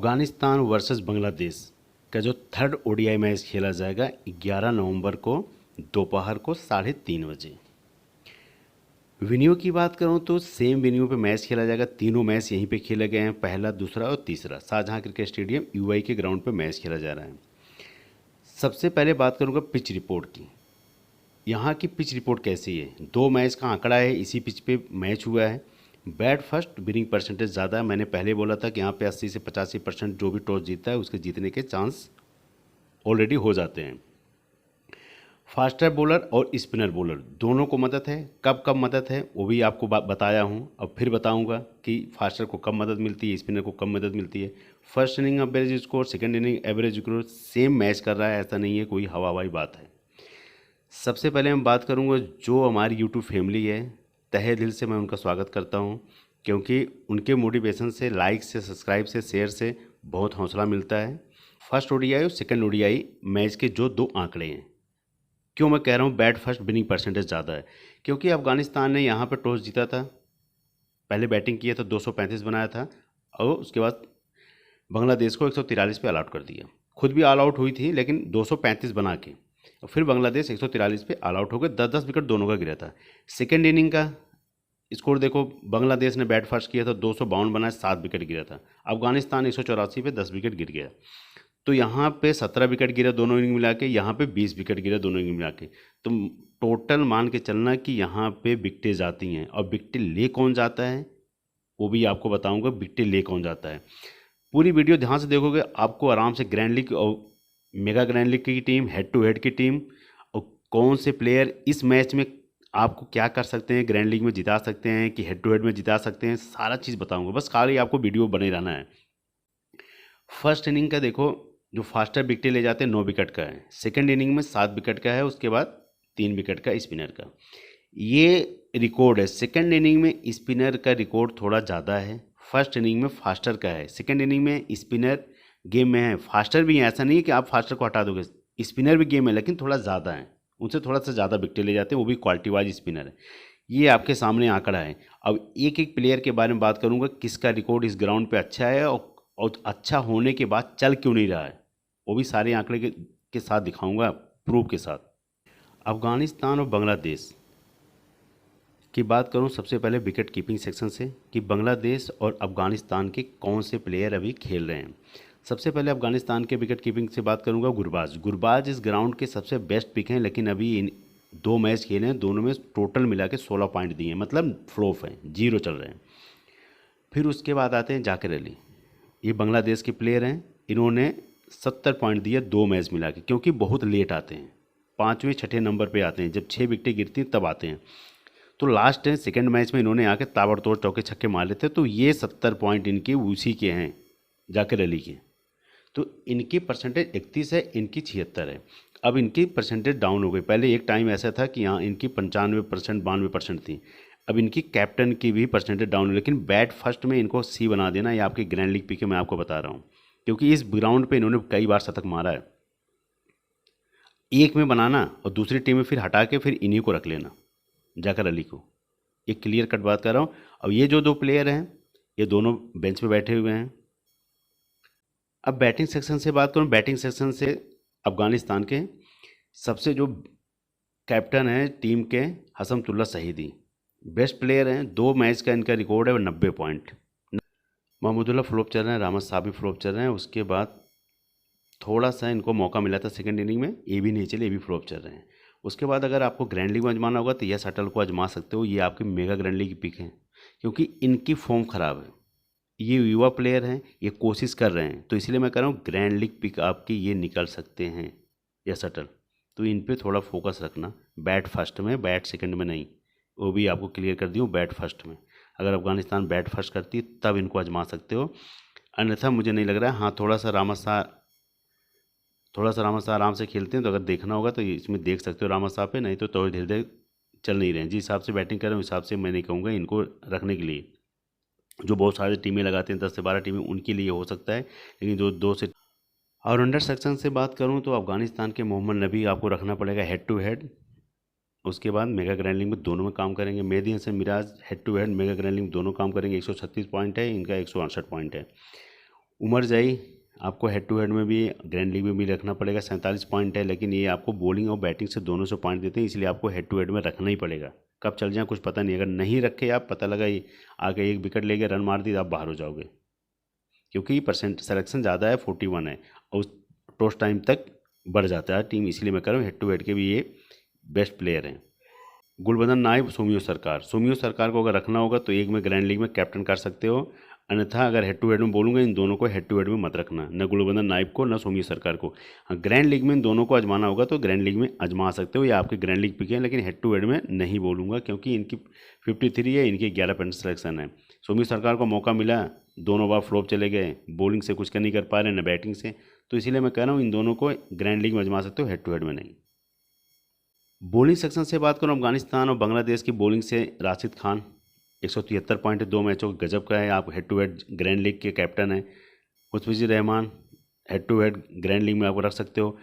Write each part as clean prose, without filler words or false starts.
Afghanistan versus Bangladesh का जो third ODI match खेला जाएगा 11 नवंबर को दोपहर को 3:30 बजे। वेन्यू की बात करूं तो सेम वेन्यू पे मैच खेला जाएगा। तीनों मैच यहीं पे खेले गए हैं, पहला, दूसरा और तीसरा शाहजहां क्रिकेट स्टेडियम यूआई के ग्राउंड पे मैच खेला जा रहा है। सबसे पहले बात करूंगा पिच रिपोर्ट की। यहाँ की पिच रिपोर्ट कैसी है? 2 मैच का आंकड़ा है, इसी पिच पे मैच हुआ है। बैट फर्स्ट, विनिंग परसेंटेज ज़्यादा है। मैंने पहले बोला था कि यहाँ पे 80 से 85% जो भी टॉस जीतता है उसके जीतने के चांस ऑलरेडी हो जाते हैं। फास्टर बॉलर और स्पिनर बॉलर दोनों को मदद है। कब कब मदद है वो भी आपको बताया हूँ, अब फिर बताऊँगा कि फास्टर को कब मदद मिलती है, स्पिनर को कब मदद मिलती है। First inning average score, second inning average score same match कर रहा है, ऐसा नहीं है कोई हवा हवाई बात है। सबसे पहले मैं बात करूंगा जो हमारी यूट्यूब फैमिली है, तहे दिल से मैं उनका स्वागत करता हूं, क्योंकि उनके मोटिवेशन से, लाइक से, सब्सक्राइब से, शेयर से बहुत हौसला मिलता है। फर्स्ट ओडीआई और सेकंड ओडीआई मैच के जो 2 आंकड़े हैं, क्यों मैं कह रहा हूं बैट फर्स्ट विनिंग परसेंटेज ज़्यादा है, क्योंकि अफगानिस्तान ने यहाँ पर टॉस जीता था, पहले बैटिंग किया था, 235 बनाया था और उसके बाद बांग्लादेश को 143 पे ऑल आउट कर दिया। खुद भी ऑल आउट हुई थी लेकिन 235 बना के, और फिर बांग्लादेश 143 पे ऑल आउट हो गए। 10-10 विकेट दोनों का गिरा था। सेकेंड इनिंग का स्कोर देखो, बांग्लादेश ने बैट फर्स्ट किया था, 252 बनाए, 7 विकेट गिरा था। अफगानिस्तान 184 पे 10 विकेट गिर गया। तो यहाँ पे 17 विकेट गिरा दोनों इनिंग मिला के, यहाँ पे 20 विकेट गिरा दोनों इनिंग मिला के। तो टोटल मान के चलना कि यहाँ पे विकेटें जाती हैं, और विकेटें ले कौन जाता है वो भी आपको बताऊँगा, विकेटें ले कौन जाता है। पूरी वीडियो ध्यान से देखोगे आपको आराम से ग्रैंड लीग और मेगा ग्रैंड लीग की टीम, हेड टू हेड की टीम, और कौन से प्लेयर इस मैच में आपको क्या कर सकते हैं, ग्रैंड लीग में जिता सकते हैं कि हेड टू हेड में जिता सकते हैं, सारा चीज़ बताऊंगा। बस खाली आपको वीडियो बने रहना है। फर्स्ट इनिंग का देखो, जो फास्टर विकेट ले जाते हैं 9 विकेट का है। सेकेंड इनिंग में 7 विकेट का है, उसके बाद 3 विकेट का स्पिनर का। ये रिकॉर्ड है। सेकेंड इनिंग में स्पिनर का रिकॉर्ड थोड़ा ज़्यादा है, फर्स्ट इनिंग में फास्टर का है। सेकेंड इनिंग में स्पिनर गेम में है, फास्टर भी है, ऐसा नहीं है कि आप फास्टर को हटा दोगे, स्पिनर भी गेम है लेकिन थोड़ा ज़्यादा है, उनसे थोड़ा सा ज़्यादा विकेट ले जाते हैं, वो भी क्वालिटी वाइज स्पिनर है। ये आपके सामने आंकड़ा है। अब एक एक प्लेयर के बारे में बात करूंगा, किसका रिकॉर्ड इस ग्राउंड पे अच्छा है और अच्छा होने के बाद चल क्यों नहीं रहा है, वो भी सारे आंकड़े के साथ दिखाऊंगा, प्रूफ के साथ। अफगानिस्तान और बांग्लादेश की बात करूं सबसे पहले विकेट कीपिंग सेक्शन से, कि बांग्लादेश और अफगानिस्तान के कौन से प्लेयर अभी खेल रहे हैं। सबसे पहले अफगानिस्तान के विकेट कीपिंग से बात करूंगा। गुरबाज इस ग्राउंड के सबसे बेस्ट पिक हैं, लेकिन अभी इन 2 मैच खेले हैं, दोनों में टोटल मिला के 16 पॉइंट दिए हैं, मतलब फ्लॉप हैं, 0 चल रहे हैं। फिर उसके बाद आते हैं जाकिर अली, ये बांग्लादेश के प्लेयर हैं, इन्होंने 70 पॉइंट दिए 2 मैच मिला के, क्योंकि बहुत लेट आते हैं, 5वें 6ठे नंबर पर आते हैं, जब 6 विकेटें गिरती हैं तब आते हैं। तो लास्ट है सेकंड मैच में इन्होंने आके ताबड़तोड़ चौके छक्के मार लेते, तो ये 70 पॉइंट इनके उसी के हैं, जाकिर अली के। तो इनकी परसेंटेज 31 है, इनकी 76 है। अब इनकी परसेंटेज डाउन हो गई। पहले एक टाइम ऐसा था कि यहाँ इनकी 95%, 92% थी। अब इनकी कैप्टन की भी परसेंटेज डाउन हो, लेकिन बैट फर्स्ट में इनको सी बना देना, ये आपके ग्रैंड लीग पिक मैं आपको बता रहा हूँ, क्योंकि इस ग्राउंड पर इन्होंने कई बार शतक मारा है। एक में बनाना और दूसरी टीम में फिर हटा के फिर इन्हीं को रख लेना, जाकिर अली को। ये क्लियर कट बात कर रहा हूँ। अब ये जो 2 प्लेयर हैं, ये दोनों बेंच पे बैठे हुए हैं। अब बैटिंग सेक्शन से बात करूँ, बैटिंग सेक्शन से अफगानिस्तान के सबसे जो कैप्टन हैं टीम के, हसमतुल्ला शहीदी, बेस्ट प्लेयर हैं। 2 मैच का इनका रिकॉर्ड है 90 पॉइंट। महमूदुल्लाह फ्लॉप चल रहे हैं, रामत साहब भी फ्लॉप चल रहे हैं। उसके बाद थोड़ा सा इनको मौका मिला था सेकंड इनिंग में, ये भी नहीं चले, ये भी फ्लॉप चल रहे हैं। उसके बाद अगर आपको ग्रैंड लीग में आजमाना होगा तो यह शटल को आजमा सकते हो, ये आपके मेगा ग्रैंड लीग की पिक है, क्योंकि इनकी फॉर्म ख़राब है। ये युवा प्लेयर हैं, ये कोशिश कर रहे हैं, तो इसलिए मैं कह रहा हूँ ग्रैंड लीग पिक आपकी ये निकल सकते हैं या शटल। तो इन पे थोड़ा फोकस रखना, बैट फर्स्ट में, बैट सेकंड में नहीं, वो भी आपको क्लियर कर दी हूँ, बैट फर्स्ट में। अगर अफगानिस्तान बैट फर्स्ट करती है तब इनको आजमा सकते हो, अन्यथा मुझे नहीं लग रहा है। हाँ, थोड़ा सा रामत शाह आराम से खेलते हैं, तो अगर देखना होगा तो इसमें देख सकते हो रामत शाह पे, नहीं तो धीरे धीरे चल नहीं रहे हैं। जिस हिसाब से बैटिंग कर रहे हैं उस हिसाब से मैं नहीं कहूँगा इनको रखने के लिए। जो बहुत सारी टीमें लगाते हैं, 10 से 12 टीमें, उनके लिए हो सकता है, लेकिन जो 2 से ऑलराउंडर सेक्शन से बात करूं तो अफगानिस्तान के मोहम्मद नबी आपको रखना पड़ेगा हेड टू हेड। उसके बाद मेगा ग्रैंड लीग में दोनों में काम करेंगे। Mehidy Hasan Miraz head to head mega grand league दोनों काम करेंगे। 136 पॉइंट है इनका, 168 पॉइंट है। उमर जाई आपको हेड टू हेड में भी ग्रैंड लीग में भी रखना पड़ेगा, 47 पॉइंट है, लेकिन ये आपको बॉलिंग और बैटिंग से दोनों से पॉइंट देते हैं, इसलिए आपको हेड टू हेड में रखना ही पड़ेगा। कब चल जाए कुछ पता नहीं, अगर नहीं रखे आप, पता लगा ये आगे एक विकेट लेके रन मार दी तो आप बाहर हो जाओगे, क्योंकि परसेंट सिलेक्शन ज़्यादा है, 41 है, और उस टॉस टाइम तक बढ़ जाता है टीम, इसलिए मैं कह रहा हूँ हेड टू हेड के भी ये बेस्ट प्लेयर हैं। गुलबदन नाइब, सोमियो सरकार। सोमियो सरकार को अगर रखना होगा तो एक में ग्रैंड लीग में कैप्टन कर सकते हो, अन्यथा अगर हेड टू हेड में बोलूँगा इन दोनों को हेड टू हेड में मत रखना, न गुलबदन नाइब को न सोमियो सरकार को। हाँ, ग्रैंड लीग में इन दोनों को आजमाना होगा तो ग्रैंड लीग में आजमा सकते हो, या आपके ग्रैंड लीग पिक हैं, लेकिन हेड टू हेड में नहीं बोलूँगा, क्योंकि इनकी 53 है, इनकी 11 सिलेक्शन है। सोमियो सरकार को मौका मिला, दोनों बार फ्लॉप चले गए, बॉलिंग से कुछ कर नहीं कर पा रहे, न बैटिंग से, तो इसीलिए मैं कह रहा हूँ इन दोनों को ग्रैंड लीग में आजमा सकते हो, हेड टू हेड में नहीं। बॉलिंग सेक्शन से बात करूँ, अफगानिस्तान और बांग्लादेश की बॉलिंग से राशिद खान 173 पॉइंट है, 2 मैचों का गजब का है, आप head to head grand league के कैप्टन हैं। Mustafizur Rahman head to head grand league में आपको रख सकते हो।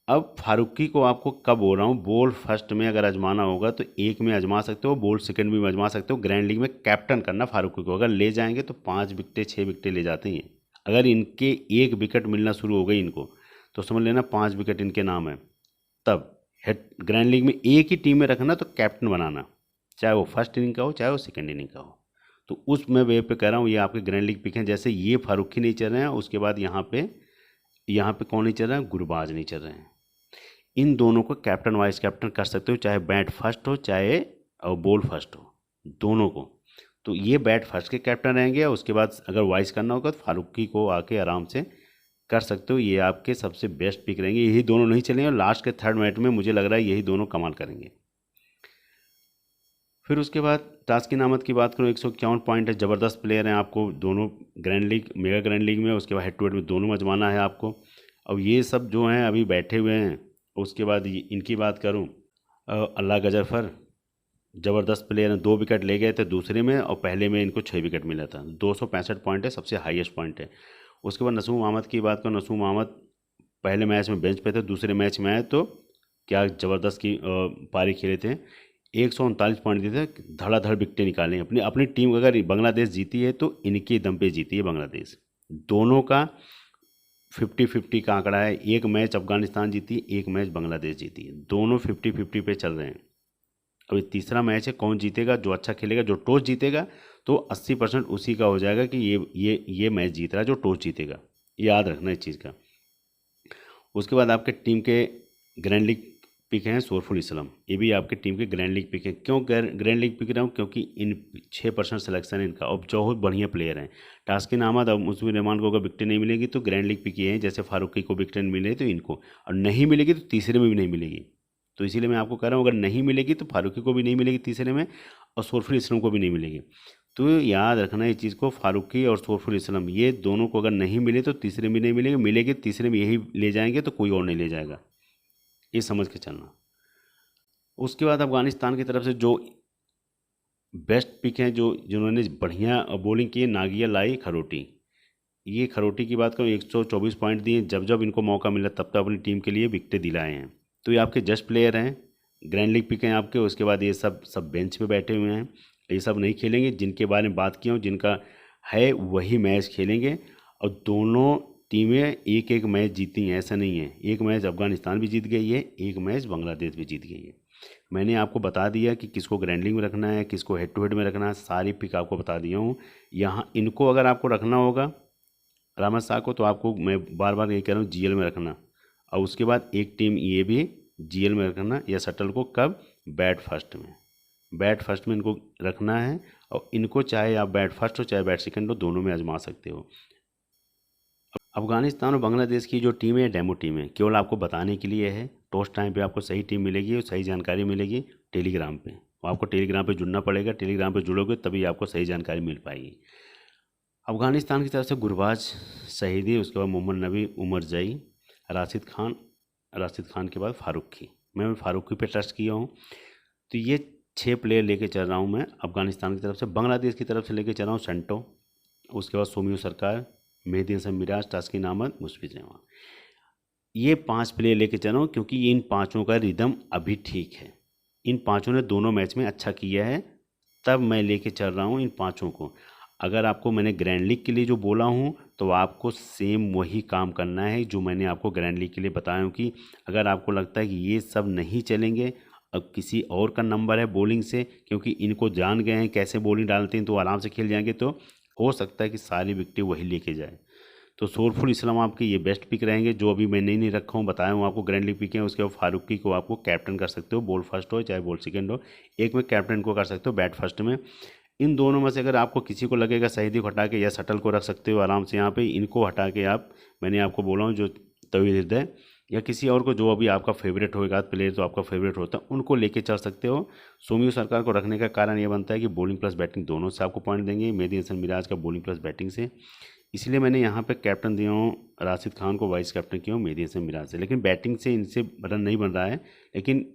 अब फारूकी को आपको कब बोल रहा हूँ, बॉल फर्स्ट में अगर आजमाना होगा तो एक में आजमा सकते हो, बॉल सेकंड में आजमा सकते हो, ग्रैंड लीग में कैप्टन करना फारूकी को, अगर ले जाएंगे तो 5 विकेटें 6 विकेटें ले जाते हैं। अगर इनके 1 विकेट मिलना शुरू हो गई इनको, तो समझ लेना 5 विकेट इनके नाम है। तब हेड ग्रैंड लीग में एक ही टीम में रखना तो कैप्टन बनाना, चाहे वो फर्स्ट इनिंग का हो चाहे वो सेकंड इनिंग का हो। तो उस मैं वे पे कह रहा हूँ, ये आपके ग्रैंड लीग पिक हैं। जैसे ये फारूकी नहीं चल रहे हैं, उसके बाद यहाँ पे कौन नहीं चल रहा है, गुरबाज नहीं चल रहे हैं। इन दोनों को कैप्टन वाइस कैप्टन कर सकते हो, चाहे बैट फर्स्ट हो चाहे बॉल फर्स्ट हो, दोनों को। तो ये बैट फर्स्ट के कैप्टन रहेंगे, और उसके बाद अगर वाइस करना होगा तो फारूकी को आके आराम से कर सकते हो। ये आपके सबसे बेस्ट पिक रहेंगे, यही दोनों नहीं चलेंगे, और लास्ट के थर्ड मैच में मुझे लग रहा है यही दोनों कमाल करेंगे। फिर उसके बाद तास्किन अहमद की बात करूँ, 151 पॉइंट है, ज़बरदस्त प्लेयर हैं, आपको दोनों grand league mega grand league में, उसके बाद हेड टू हेड में दोनों में आजमाना है आपको। अब ये सब जो हैं अभी बैठे हुए हैं। उसके बाद इनकी बात करूँ, अल्लाह गजरफर ज़बरदस्त प्लेयर हैं, 2 विकेट ले गए थे दूसरे में, और पहले में इनको 6 विकेट मिला था, 265 पॉइंट है, सबसे हाईएस्ट पॉइंट है। उसके बाद नसूम अहमद की बात करूँ, नसूम अहमद पहले मैच में बेंच पे थे, दूसरे मैच में आए तो क्या ज़बरदस्त की पारी खेले थे, 139 पॉइंट दिए थे, धड़ाधड़ विकेटें निकाले अपनी अपनी टीम। अगर बांग्लादेश जीती है तो इनके दम पे जीती है बांग्लादेश। दोनों का 50-50 का आंकड़ा है, एक मैच अफगानिस्तान जीती, एक मैच बांग्लादेश जीती, दोनों 50-50 पे चल रहे हैं। अभी तीसरा मैच है, कौन जीतेगा, जो अच्छा खेलेगा, जो टॉस जीतेगा तो 80% उसी का हो जाएगा कि ये मैच जीत रहा है जो टॉस जीतेगा, याद रखना इस चीज़ का। उसके बाद आपके टीम के ग्रैंड लीग पिक हैं सोरफुल इस्लाम, ये भी आपके टीम के ग्रैंड लीग पिक हैं। क्यों ग्रैंड लीग पिक रहा हूँ, क्योंकि इन 6% सिलेक्शन है इनका, और बहुत बढ़िया प्लेयर हैं। तास्किन अहमद और मुस्तफिजुर रहमान को अगर विकेटें नहीं मिलेगी तो ग्रैंड लीग पिक ये हैं, जैसे फारूकी को विकेटें मिले तो इनको, और नहीं मिलेगी तो तीसरे में भी नहीं मिलेगी। तो इसीलिए मैं आपको कह रहा हूँ, अगर नहीं मिलेगी तो फारूकी को भी नहीं मिलेगी तीसरे में, और सोरफुल इस्लाम को भी नहीं मिलेगी। तो याद रखना इस चीज़ को, फारूकी और सोरफुल इस्लाम ये दोनों को अगर नहीं मिले तो तीसरे में नहीं मिलेगी, मिलेगी तीसरे में यही ले जाएंगे, तो कोई और नहीं ले जाएगा, ये समझ के चलना। उसके बाद अफगानिस्तान की तरफ से जो बेस्ट पिक हैं, जिन्होंने बढ़िया बॉलिंग की है, नागिया लाई खरोटी। ये खरोटी की बात करूँ, 124 पॉइंट दिए, जब जब इनको मौका मिला तब तब अपनी टीम के लिए विकेटें दिलाए हैं। तो ये आपके जस्ट प्लेयर हैं, ग्रैंड लीग पिक हैं आपके। उसके बाद ये सब बेंच पे बैठे हुए हैं, ये सब नहीं खेलेंगे, जिनके बारे में बात किया हूँ, जिनका है वही मैच खेलेंगे। और दोनों टीमें एक एक मैच जीती हैं, ऐसा नहीं है, एक मैच अफगानिस्तान भी जीत गई है, एक मैच बांग्लादेश भी जीत गई है। मैंने आपको बता दिया कि किसको ग्रैंड लीग में रखना है, किसको हेड टू हेड में रखना है, सारी पिक आपको बता दिया हूँ। यहाँ इनको अगर आपको रखना होगा रामत शाह को, तो आपको मैं बार बार ये कह रहा हूँ जीएल में रखना, और उसके बाद एक टीम ये भी जीएल में रखना, या शटल को कब, बैट फर्स्ट में इनको रखना है। और इनको चाहे आप बैट फर्स्ट हो चाहे बैट सेकंड हो, दोनों में आजमा सकते हो। अफगानिस्तान और बांग्लादेश की जो टीम है डेमो टीम है, केवल आपको बताने के लिए है। टॉस टाइम पे आपको सही टीम मिलेगी और सही जानकारी मिलेगी टेलीग्राम पे, आपको टेलीग्राम पे जुड़ना पड़ेगा, टेलीग्राम पे जुड़ोगे तभी आपको सही जानकारी मिल पाएगी। अफगानिस्तान की तरफ से गुरबाज शहीदी, उसके बाद मोहम्मद नबी, उमर जई, राशिद खान के बाद फारूकी। मैं फारूकी पे ट्रस्ट किया हूँ। तो ये 6 प्लेयर लेके चल रहा हूँ मैं अफगानिस्तान की तरफ से। बांग्लादेश की तरफ से लेके चल रहा हूँ सेंटो, उसके बाद सोमियो सरकार, मेहदी हसन मिराज, तास्किन अहमद, मुशफिक रहमान। ये 5 प्लेयर लेके चल रहा हूँ, क्योंकि इन पाँचों का रिदम अभी ठीक है, इन पाँचों ने दोनों मैच में अच्छा किया है, तब मैं लेके चल रहा हूँ इन पाँचों को। अगर आपको मैंने ग्रैंड लीग के लिए जो बोला हूँ तो आपको सेम वही काम करना है जो मैंने आपको ग्रैंड लीग के लिए बताया हूँ कि अगर आपको लगता है कि ये सब नहीं चलेंगे, अब किसी और का नंबर है बॉलिंग से, क्योंकि इनको जान गए हैं कैसे बॉलिंग डालते हैं तो आराम से खेल जाएंगे, तो हो सकता है कि सारी विकेटें वही लेके जाए। तो सोरफुल इस्लाम आपके ये बेस्ट पिक रहेंगे जो अभी मैंने नहीं रखा हूँ, बताया हूँ आपको ग्रैंड लीग पिक है। उसके बाद फारूकी को आपको कैप्टन कर सकते हो, बॉल फर्स्ट हो चाहे बॉल सेकंड हो, एक में कैप्टन को कर सकते हो बैट फर्स्ट में। इन दोनों में से अगर आपको किसी को लगेगा शहीदी को हटा के या शटल को रख सकते हो आराम से यहाँ पे, इनको हटा के आप, मैंने आपको बोला हूँ जो तवील हृदय या किसी और को जो अभी आपका फेवरेट होएगा प्लेयर तो आपका फेवरेट होता है उनको लेके चल सकते हो। सोम्यू सरकार को रखने का कारण ये बनता है कि बॉलिंग प्लस बैटिंग दोनों से आपको पॉइंट देंगे, मेहदी हसन मिराज का बॉलिंग प्लस बैटिंग से, इसलिए मैंने यहाँ पे कैप्टन दिया हूँ राशिद खान को, वाइस कैप्टन किया हूँ मेहदी हसन मिराज से। लेकिन बैटिंग से इनसे रन नहीं बन रहा है, लेकिन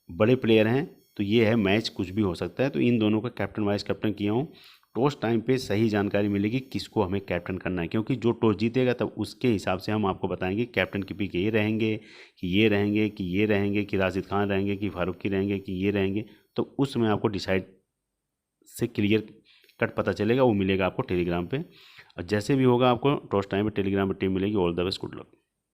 बड़े प्लेयर हैं तो ये है मैच कुछ भी हो सकता है, तो इन दोनों का कैप्टन वाइस कैप्टन किया हूँ। टॉस टाइम पे सही जानकारी मिलेगी किसको हमें कैप्टन करना है, क्योंकि जो टॉस जीतेगा तब उसके हिसाब से हम आपको बताएंगे कैप्टन की पिक ये रहेंगे कि ये रहेंगे कि ये रहेंगे कि राशिद खान रहेंगे कि फारूकी रहेंगे कि ये रहेंगे, तो उसमें आपको डिसाइड से क्लियर कट पता चलेगा, वो मिलेगा आपको टेलीग्राम पे। और जैसे भी होगा आपको टॉस टाइम पे टेलीग्राम पे टीम मिलेगी। All the best, good luck.